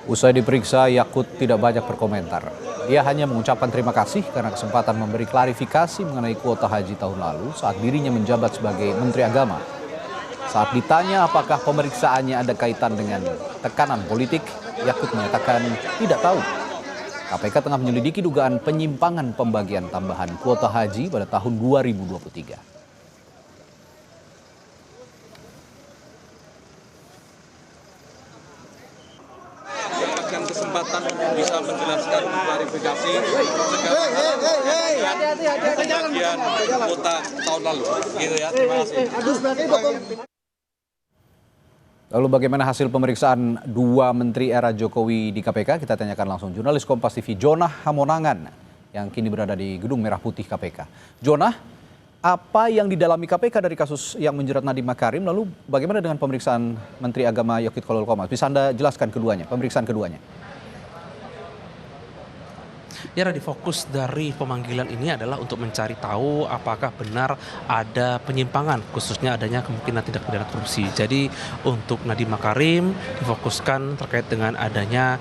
Usai diperiksa, Yakut tidak banyak berkomentar. Dia hanya mengucapkan terima kasih karena kesempatan memberi klarifikasi mengenai kuota haji tahun lalu saat dirinya menjabat sebagai Menteri Agama. Saat ditanya apakah pemeriksaannya ada kaitan dengan tekanan politik, Yakut menyatakan tidak tahu. KPK tengah menyelidiki dugaan penyimpangan pembagian tambahan kuota haji pada tahun 2023. Kesempatan bisa menjelaskan klarifikasi pembagian kuota tahun lalu. Gitu ya, terima kasih. Lalu bagaimana hasil pemeriksaan dua menteri era Jokowi di KPK? Kita tanyakan langsung jurnalis Kompas TV Jonah Hamonangan yang kini berada di Gedung Merah Putih KPK. Jonah, apa yang didalami KPK dari kasus yang menjerat Nadiem Makarim? Lalu bagaimana dengan pemeriksaan Menteri Agama Yakut Khalil Qomas? Bisa Anda jelaskan keduanya, pemeriksaan keduanya? Ya, Radi, fokus dari pemanggilan ini adalah untuk mencari tahu apakah benar ada penyimpangan, khususnya adanya kemungkinan tindak pidana korupsi. Jadi untuk Nadiem Makarim difokuskan terkait dengan adanya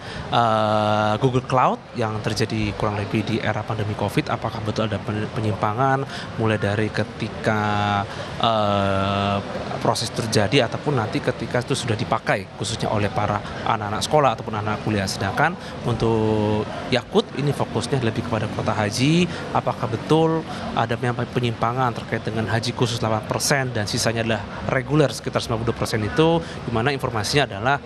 Google Cloud yang terjadi kurang lebih di era pandemi COVID. Apakah betul ada penyimpangan mulai dari ketika proses terjadi ataupun nanti ketika itu sudah dipakai khususnya oleh para anak-anak sekolah ataupun anak kuliah. Sedangkan untuk Yakut ini fokusnya lebih kepada kuota haji, apakah betul ada penyimpangan terkait dengan haji khusus 8% dan sisanya adalah reguler sekitar 92% itu, di mana informasinya adalah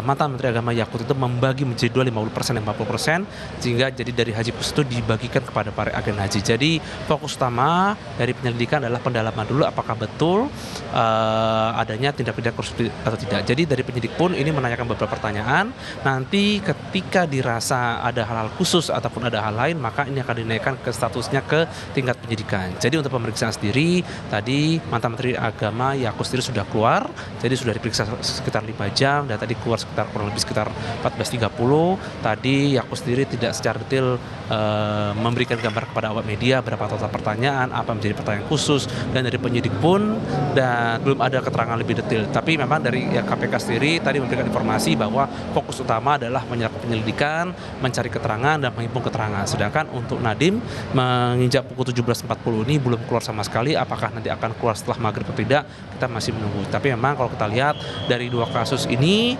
mantan Menteri Agama Yakut itu membagi menjadi dua, 50% dan 40%, sehingga jadi dari haji khusus itu dibagikan kepada para agen haji. Jadi fokus utama dari penyelidikan adalah pendalaman dulu apakah betul adanya tindak pidana korupsi atau tidak. Jadi dari penyidik pun ini menanyakan beberapa pertanyaan. Nanti ketika dirasa ada hal-hal khusus ataupun ada hal lain, maka ini akan dinaikkan ke statusnya ke tingkat penyidikan. Jadi untuk pemeriksaan sendiri, tadi mantan Menteri Agama Yakut sendiri sudah keluar, jadi sudah diperiksa sekitar 5 jam dan tadi keluar kurang lebih sekitar 14.30. Tadi Yakut sendiri tidak secara detail memberikan gambar kepada awak media berapa total pertanyaan, apa menjadi pertanyaan khusus, dan dari penyidik pun dan belum ada keterangan lebih detail. Tapi memang dari KPK sendiri tadi memberikan informasi bahwa fokus utama adalah menyelidiki penyelidikan, mencari keterangan dan menghimpun keterangan. Sedangkan untuk Nadiem menginjak pukul 17.40 ini belum keluar sama sekali. Apakah nanti akan keluar setelah maghrib atau tidak, kita masih menunggu. Tapi memang kalau kita lihat dari dua kasus ini,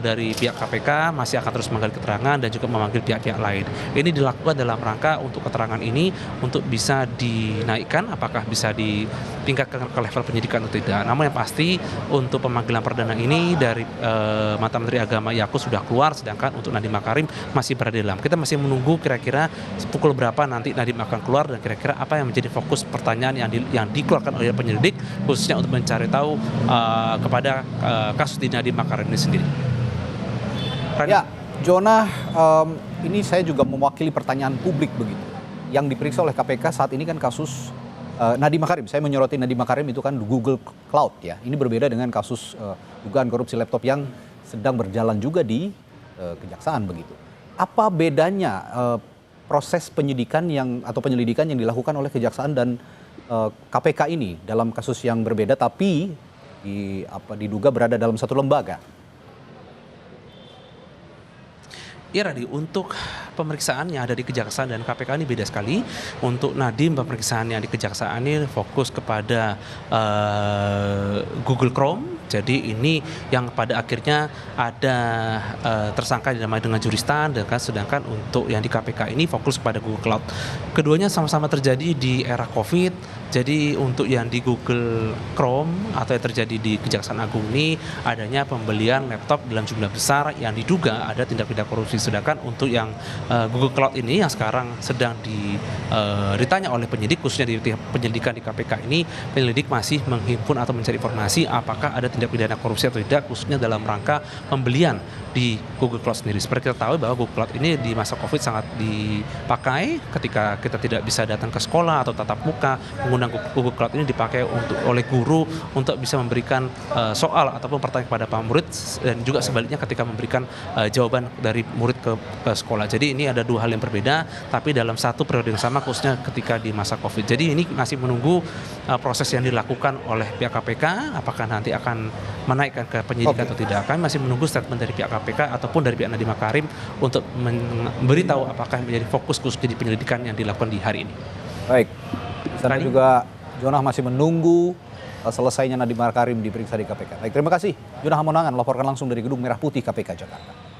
dari pihak KPK masih akan terus menggali keterangan dan juga memanggil pihak-pihak lain. Ini dilakukan dalam rangka untuk keterangan ini untuk bisa dinaikkan, apakah bisa ditingkatkan ke level penyidikan atau tidak. Namun yang pasti untuk pemanggilan perdana ini dari mantan Menteri Agama Yakut sudah keluar, sedangkan untuk Nadiem Makarim masih berada di dalam. Kita masih menunggu kira-kira pukul berapa nanti Nadiem akan keluar dan kira-kira apa yang menjadi fokus pertanyaan yang dikeluarkan oleh penyelidik khususnya untuk mencari tahu kepada kasus di Nadiem Makarim ini sendiri. Ya, Jonah, ini saya juga mewakili pertanyaan publik begitu. Yang diperiksa oleh KPK saat ini kan kasus Nadiem Makarim. Saya menyoroti Nadiem Makarim itu kan Google Cloud ya. Ini berbeda dengan kasus dugaan korupsi laptop yang sedang berjalan juga di kejaksaan begitu. Apa bedanya proses penyidikan atau penyelidikan yang dilakukan oleh kejaksaan dan KPK ini dalam kasus yang berbeda tapi diduga berada dalam satu lembaga? Ya, Radi, untuk pemeriksaan yang ada di Kejaksaan dan KPK ini beda sekali. Untuk Nadiem, pemeriksaan yang di Kejaksaan ini fokus kepada Google Chrome. Jadi ini yang pada akhirnya ada tersangka dinamai dengan juristan, sedangkan untuk yang di KPK ini fokus pada Google Cloud. Keduanya sama-sama terjadi di era COVID. Jadi untuk yang di Google Chrome atau yang terjadi di Kejaksaan Agung ini adanya pembelian laptop dalam jumlah besar yang diduga ada tindak pidana korupsi. Sedangkan untuk yang Google Cloud ini yang sekarang sedang ditanya oleh penyidik, khususnya di penyelidikan di KPK ini, penyelidik masih menghimpun atau mencari informasi apakah ada tindak pidana korupsi atau tidak, khususnya dalam rangka pembelian di Google Cloud sendiri. Seperti kita tahu bahwa Google Cloud ini di masa COVID sangat dipakai ketika kita tidak bisa datang ke sekolah atau tatap muka. Menggunakan Google Cloud ini dipakai oleh guru untuk bisa memberikan soal ataupun pertanyaan kepada para murid, dan juga sebaliknya ketika memberikan jawaban dari murid ke sekolah. Jadi ini ada dua hal yang berbeda, tapi dalam satu periode yang sama, khususnya ketika di masa COVID. Jadi ini masih menunggu proses yang dilakukan oleh pihak KPK, apakah nanti akan menaikkan ke penyidikan atau tidak. Kami masih menunggu statement dari pihak KPK KPK ataupun dari pihak Nadiem Makarim untuk memberitahu apakah menjadi fokus khususnya di penyelidikan yang dilakukan di hari ini. Baik, di sana juga Jonah masih menunggu selesainya Nadiem Makarim diperiksa di KPK. Baik, terima kasih. Jonah Hamonangan melaporkan langsung dari Gedung Merah Putih KPK Jakarta.